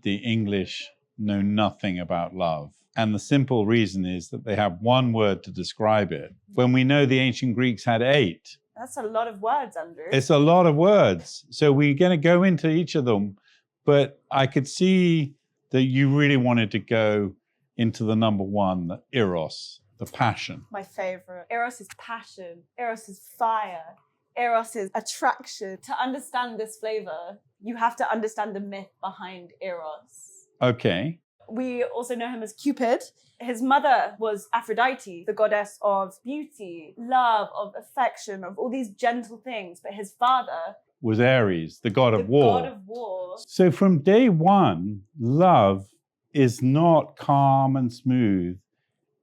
the English know nothing about love. And the simple reason is that they have one word to describe it, when we know the ancient Greeks had 8. That's a lot of words, Andrew. It's a lot of words. So we're going to go into each of them. But I could see that you really wanted to go into the number 1, the Eros, the passion. My favorite. Eros is passion. Eros is fire. Eros is attraction. To understand this flavor, you have to understand the myth behind Eros. Okay. We also know him as Cupid. His mother was Aphrodite, the goddess of beauty, love, of affection, of all these gentle things. But his father was Ares, the god of war. God of war. So from day one, love is not calm and smooth.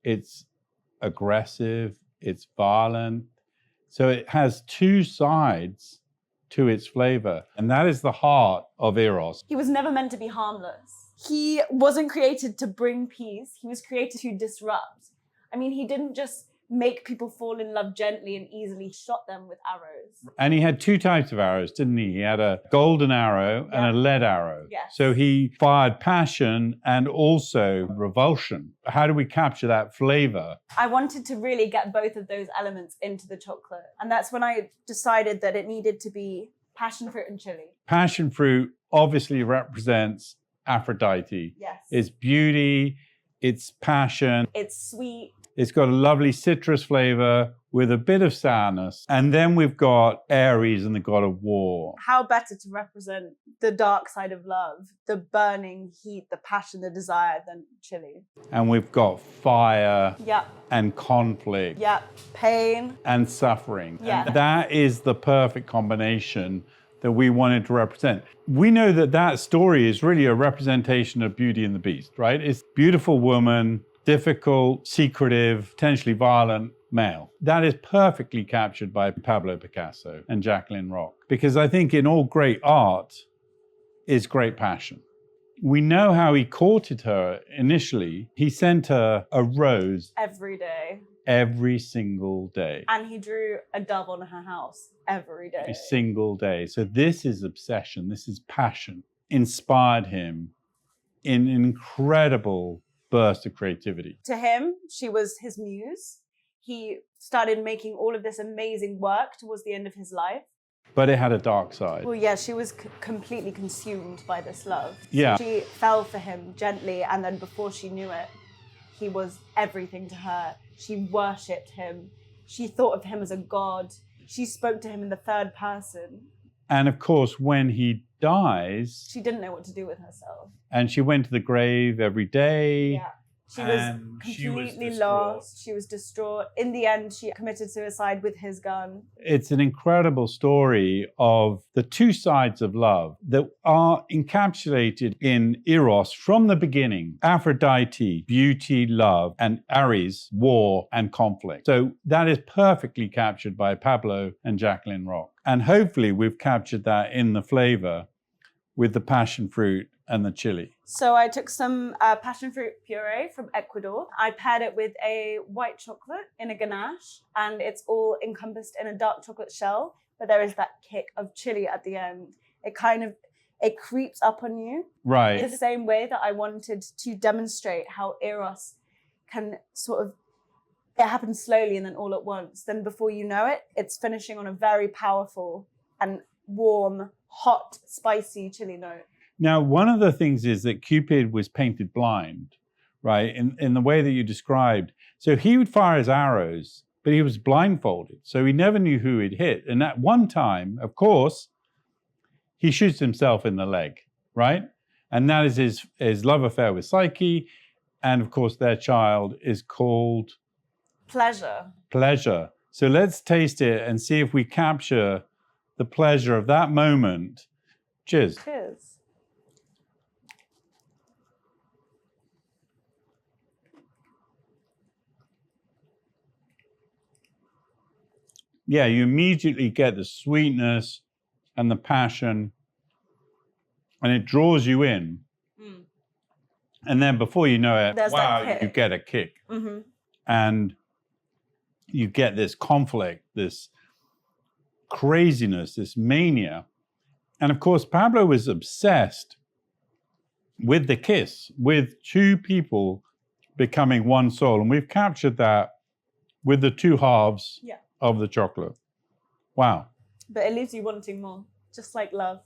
It's aggressive, it's violent. So it has 2 sides to its flavor. And that is the heart of Eros. He was never meant to be harmless. He wasn't created to bring peace. He was created to disrupt. I mean, he didn't just make people fall in love gently and easily shot them with arrows. And he had 2 types of arrows, didn't he? He had a golden arrow and a lead arrow. Yes. So he fired passion and also revulsion. How do we capture that flavor? I wanted to really get both of those elements into the chocolate. And that's when I decided that it needed to be passion fruit and chili. Passion fruit obviously represents Aphrodite. Yes. It's beauty, it's passion. It's sweet. It's got a lovely citrus flavor with a bit of sourness. And then we've got Ares and the god of war. How better to represent the dark side of love, the burning heat, the passion, the desire than chili. And we've got fire Yep. and conflict Yep. Pain. and suffering. Yeah. And that is the perfect combination that we wanted to represent. We know that that story is really a representation of Beauty and the Beast, right? It's beautiful woman, difficult, secretive, potentially violent male. That is perfectly captured by Pablo Picasso and Jacqueline Roque. Because I think in all great art is great passion. We know how he courted her initially. He sent her a rose Every day. every single day. And he drew a dove on her house every day. Every single day. So this is obsession. This is passion. Inspired him in an incredible burst of creativity. To him, she was his muse. He started making all of this amazing work towards the end of his life. But it had a dark side. Well, yeah, she was completely consumed by this love. Yeah. She fell for him gently, and then before she knew it, he was everything to her. She worshipped him. She thought of him as a god. She spoke to him in the 3rd person. And of course, when he dies, She didn't know what to do with herself. and she went to the grave every day. Yeah. She was And she was completely distraught. lost. She was distraught. In the end, she committed suicide with his gun. It's an incredible story of the 2 sides of love that are encapsulated in Eros from the beginning. Aphrodite, beauty, love, and Ares, war and conflict. So that is perfectly captured by Pablo and Jacqueline Roque. And hopefully we've captured that in the flavor with the passion fruit and the chili. So I took some passion fruit puree from Ecuador. I paired it with a white chocolate in a ganache, and it's all encompassed in a dark chocolate shell, but there is that kick of chili at the end. It creeps up on you. Right. The same way that I wanted to demonstrate how Eros can it happens slowly and then all at once. Then before you know it, it's finishing on a very powerful and warm, hot, spicy chili note. Now, one of the things is that Cupid was painted blind, right? In the way that you described. So he would fire his arrows, but he was blindfolded. So he never knew who he'd hit. And at one time, of course, he shoots himself in the leg, right? And that is his love affair with Psyche. And of course, their child is called Pleasure. Pleasure. So let's taste it and see if we capture the pleasure of that moment. Cheers. Cheers. Yeah, you immediately get the sweetness and the passion, and it draws you in. Mm. And then before you know it, There's wow, that kick. you get a kick. Mm-hmm. And you get this conflict, this craziness, this mania. And of course, Pablo was obsessed with the kiss, with two people becoming one soul. And we've captured that with the two halves Yeah. of the chocolate. Wow. But it leaves you wanting more, just like love.